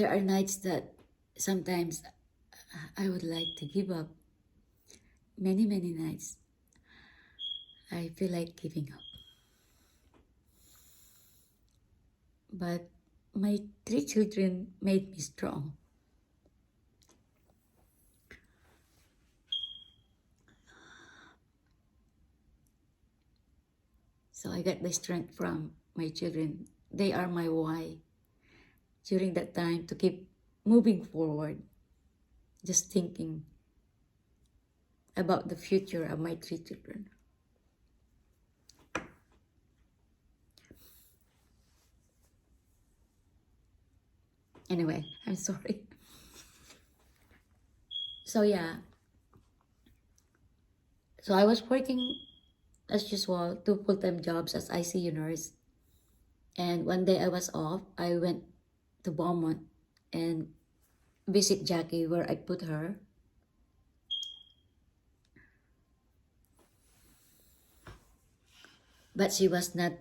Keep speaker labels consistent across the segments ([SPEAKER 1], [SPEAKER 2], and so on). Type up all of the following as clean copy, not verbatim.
[SPEAKER 1] there are nights that sometimes I would like to give up. Many, many nights I feel like giving up. But my 3 children made me strong. So I got the strength from my children. They are my why during that time to keep moving forward, just thinking about the future of my 3 children. Anyway, I'm sorry. So yeah, so I was working as usual, 2 full-time jobs as ICU nurse. And one day I was off, I went to Beaumont and visit Jackie where I put her. But she was not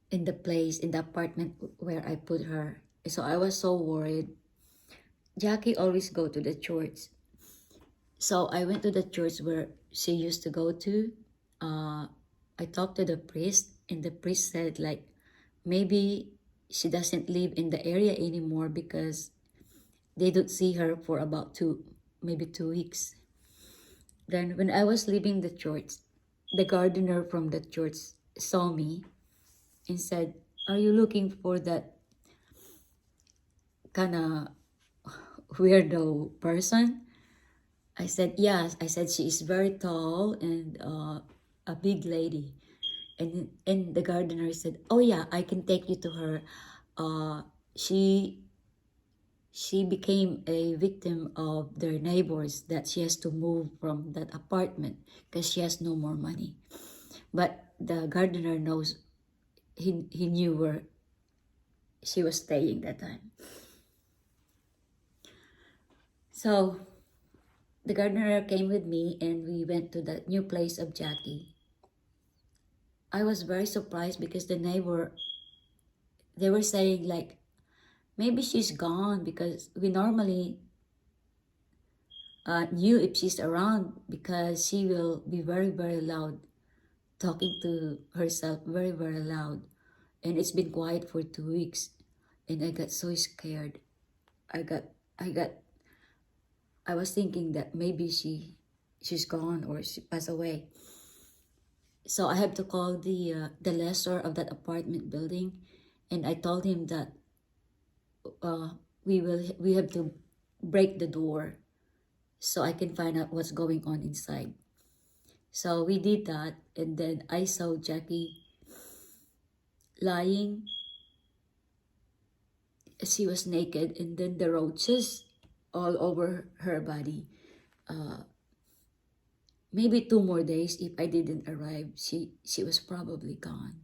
[SPEAKER 1] in the place, in the apartment where I put her. So I was so worried. Jackie always go to the church. So I went to the church where she used to go to. I talked to the priest, and the priest said like, maybe she doesn't live in the area anymore because they don't see her for about maybe 2 weeks. Then when I was leaving the church, the gardener from the church saw me and said, "Are you looking for that kind of weirdo person?" I said, "Yes." I said, "She is very tall and a big lady." And the gardener said, "Oh yeah, I can take you to her. Uh, she she became a victim of their neighbors that she has to move from that apartment because she has no more money." But the gardener knows, he knew where she was staying that time. So the gardener came with me and we went to the new place of Jackie. I was very surprised because the neighbor, they were saying like, maybe she's gone because we normally knew if she's around because she will be very, very loud, talking to herself very, very loud. And it's been quiet for 2 weeks. And I got so scared. I got, I got, I was thinking that maybe she's gone or she passed away. So I have to call the lessor of that apartment building, and I told him that we have to break the door so I can find out what's going on inside. So we did that, and then I saw Jackie lying. She was naked, and then the roaches all over her body. Maybe 2 more days, if I didn't arrive, she was probably gone.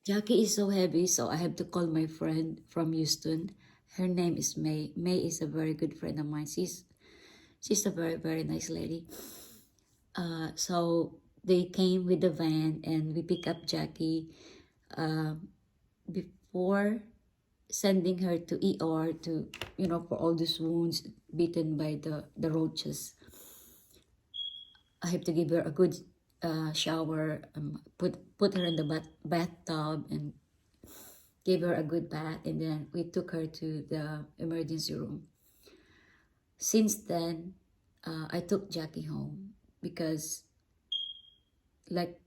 [SPEAKER 1] Jackie is so heavy, so I have to call my friend from Houston. Her name is May. May is a very good friend of mine. She's a very, very nice lady. So they came with the van and we pick up Jackie. Before sending her to ER to, for all these wounds bitten by the roaches, I have to give her a good shower, put her in the bathtub and gave her a good bath, and then we took her to the emergency room. Since then, I took Jackie home because like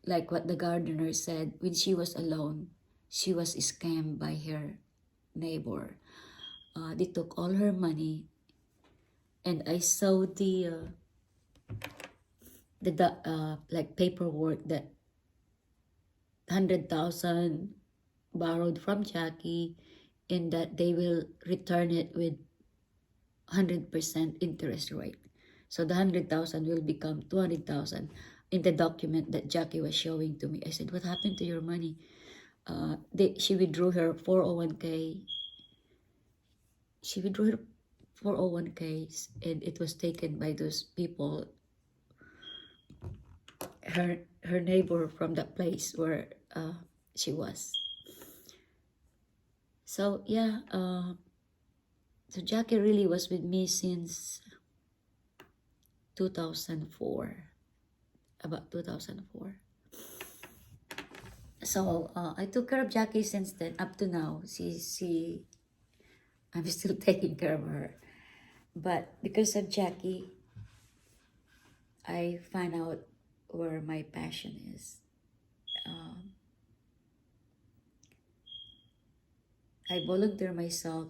[SPEAKER 1] what the gardener said, when she was alone, she was scammed by her neighbor. They took all her money, and I saw the like paperwork that 100,000 borrowed from Jackie, and that they will return it with 100% interest rate. So the 100,000 will become 200,000 in the document that Jackie was showing to me. I said, "What happened to your money?" She withdrew her 401k. She withdrew her 401ks, and it was taken by those people. her neighbor from that place where she was. So yeah, so Jackie really was with me since 2004, about 2004. So I took care of Jackie since then up to now. I'm still taking care of her. But because of Jackie, I find out where my passion is. I volunteer myself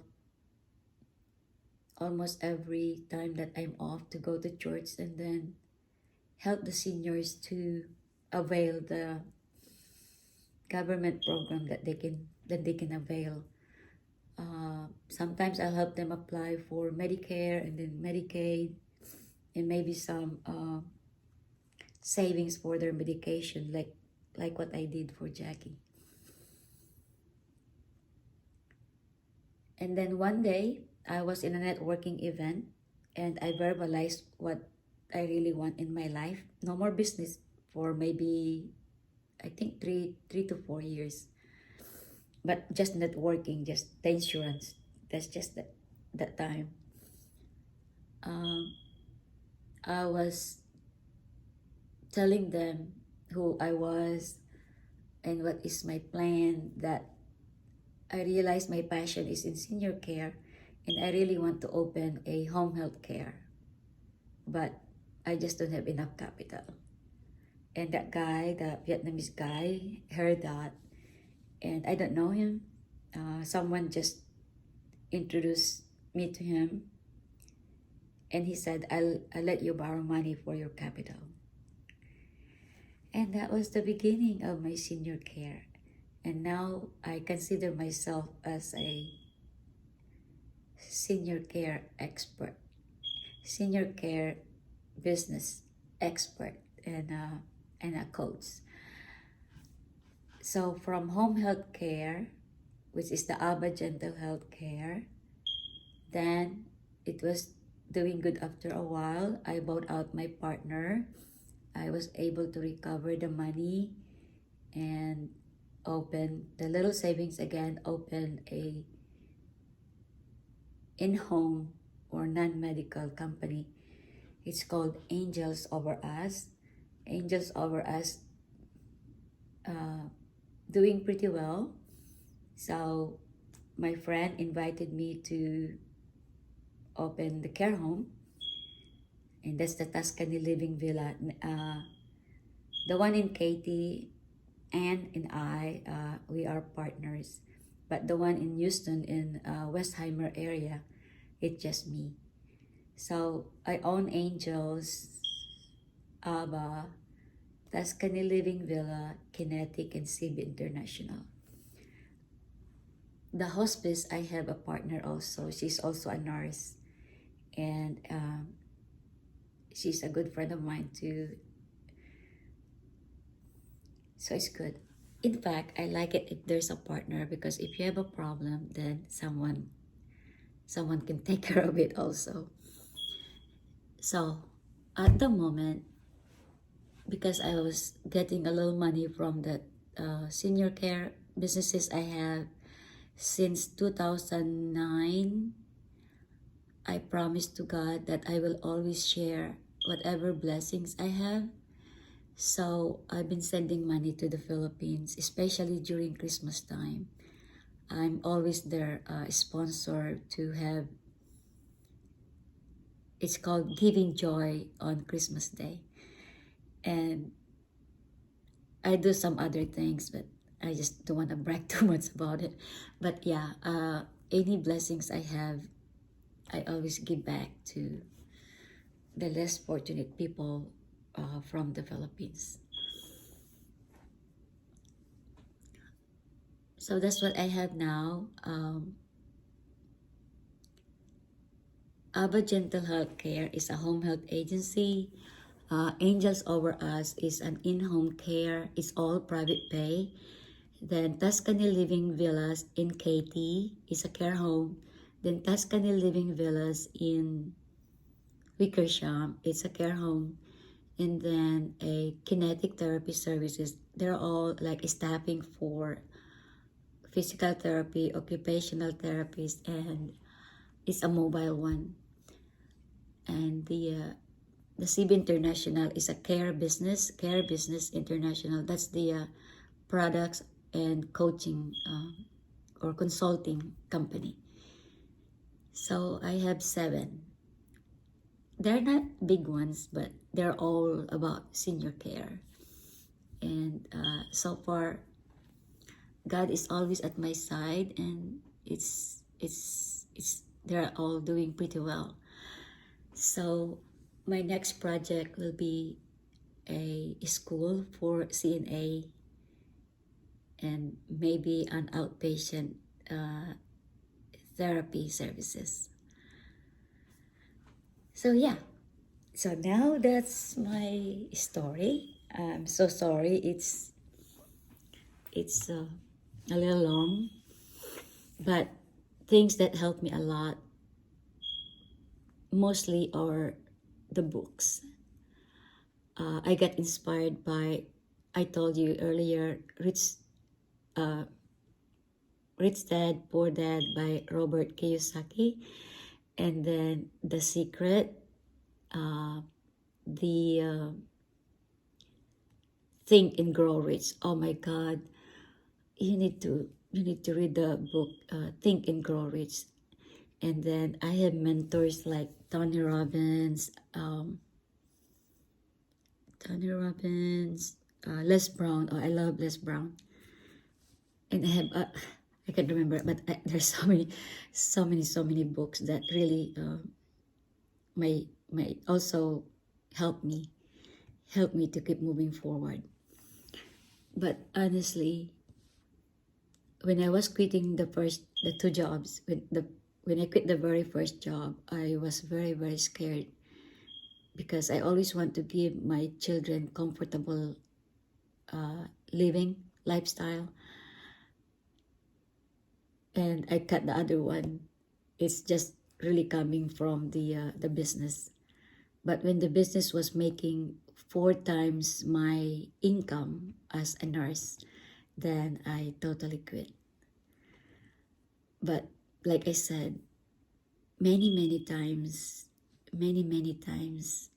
[SPEAKER 1] almost every time that I'm off to go to church and then help the seniors to avail the government program that they can avail. Sometimes I'll help them apply for Medicare and then Medicaid and maybe some savings for their medication, like what I did for Jackie. And then one day I was in a networking event and I verbalized what I really want in my life. No more business for maybe, I think, 3 to 4 years, but just networking, just the insurance. That's just that time. I was telling them who I was and what is my plan, that I realized my passion is in senior care and I really want to open a home health care, but I just don't have enough capital. And that guy, the Vietnamese guy, heard that, and I don't know him. Someone just introduced me to him, and he said, I'll let you borrow money for your capital. And that was the beginning of my senior care. And now I consider myself as a senior care expert, senior care business expert, and a coach. So from home health care, which is the ABA Gentle Health Care, then it was doing good after a while. I bought out my partner. I was able to recover the money and open the little savings again, open a in-home or non-medical company. It's called Angels Over Us. Angels Over Us doing pretty well. So my friend invited me to open the care home, and that's the Tuscany Living Villa. The one in Katy, Anne and I, we are partners. But the one in Houston, in Westheimer area, it's just me. So I own Angels, ABA, Tuscany Living Villa, Kinetic, and CB International. The hospice, I have a partner also. She's also a nurse, and she's a good friend of mine too. So it's good. In fact, I like it if there's a partner, because if you have a problem, then someone can take care of it also. So at the moment, because I was getting a little money from the senior care businesses I have since 2009, I promised to God that I will always share whatever blessings I have. So I've been sending money to the Philippines, especially during Christmas time. I'm always their sponsor to have, it's called Giving Joy on Christmas Day. And I do some other things, but I just don't want to brag too much about it. But yeah, any blessings I have, I always give back to the less fortunate people from the Philippines. So that's what I have now. ABA Gentle Healthcare is a home health agency. Angels Over Us is an in-home care. It's all private pay. Then Tuscany Living Villas in Katy is a care home. Then Tuscany Living Villas in Wickersham, it's a care home. and then a kinetic therapy services. They're all like staffing for physical therapy, occupational therapies, and it's a mobile one. And the CB International is a care business international. That's the products and coaching or consulting company. So I have 7. They're not big ones, but they're all about senior care. And so far, God is always at my side, and they're all doing pretty well. So my next project will be a school for CNA and maybe an outpatient therapy services. So yeah, so now that's my story. I'm so sorry it's a little long, but things that helped me a lot mostly are the books. I got inspired by, I told you earlier, Rich Dad, Poor Dad by Robert Kiyosaki, and then The Secret, the Think and Grow Rich. Oh my God, you need to read the book Think and Grow Rich. And then I have mentors like Tony Robbins, Les Brown. Oh, I love Les Brown. And I have I can't remember, but there's so many books that really may also help me to keep moving forward. But honestly, when I was quitting the 2 jobs, when I quit the very first job, I was very scared because I always want to give my children comfortable living lifestyle, and I cut the other one. It's just really coming from the business. But when the business was making 4 times my income as a nurse, then I totally quit. But like I said, many times, many times,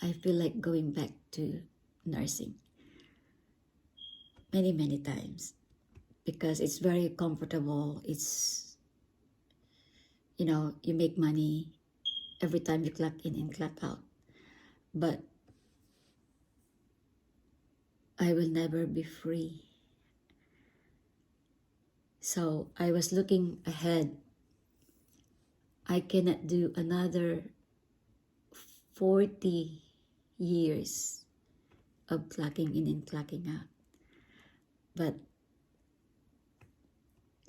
[SPEAKER 1] I feel like going back to nursing. Many times. Because it's very comfortable. It's, you make money every time you clock in and clock out. But I will never be free. So I was looking ahead. I cannot do another 40 years of clocking in and clocking out. But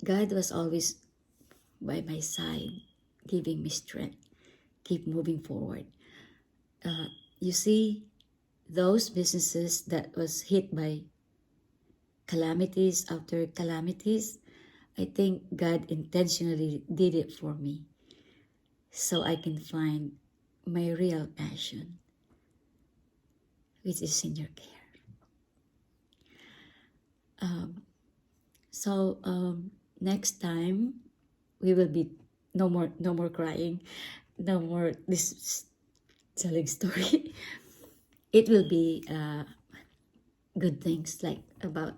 [SPEAKER 1] God was always by my side, giving me strength, keep moving forward. You see, those businesses that was hit by calamities after calamities, I think God intentionally did it for me so I can find my real passion, which is senior care. So next time we will be no more crying, no more this telling story. It will be good things like about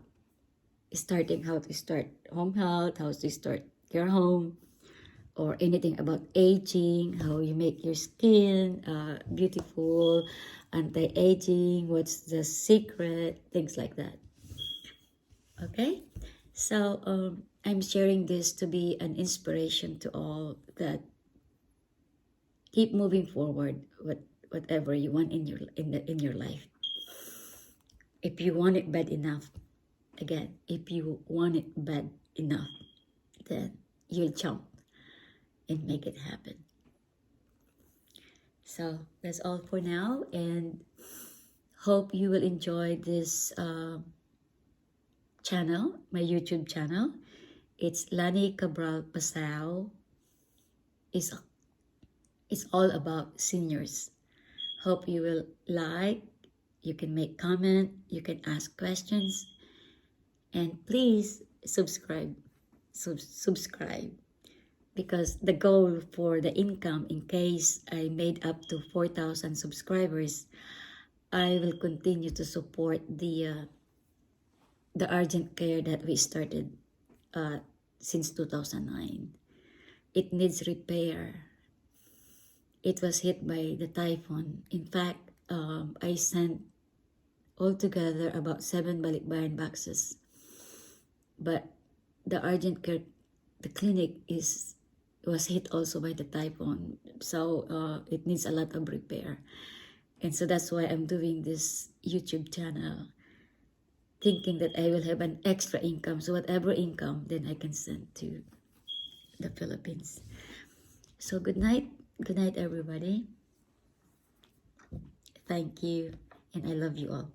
[SPEAKER 1] how to start home health, how to start your home, or anything about aging, how you make your skin beautiful, anti-aging, what's the secret, things like that. Okay, so I'm sharing this to be an inspiration to all that keep moving forward, whatever you want in your life. If you want it bad enough, again, if you want it bad enough, then you'll jump and make it happen. So that's all for now, and hope you will enjoy this channel, my YouTube channel. It's Lani Cabral Pasao. It's all about seniors. Hope you will like. You can make comment. You can ask questions. And please subscribe. Subscribe. Because the goal for the income, in case I made up to 4,000 subscribers, I will continue to support the urgent care that we started since 2009. It needs repair. It was hit by the typhoon. In fact, I sent altogether about 7 balikbayan boxes. But the urgent care, the clinic was hit also by the typhoon. So it needs a lot of repair. And so that's why I'm doing this YouTube channel, thinking that I will have an extra income. So whatever income, then I can send to the Philippines. So good night. Good night, everybody. Thank you. And I love you all.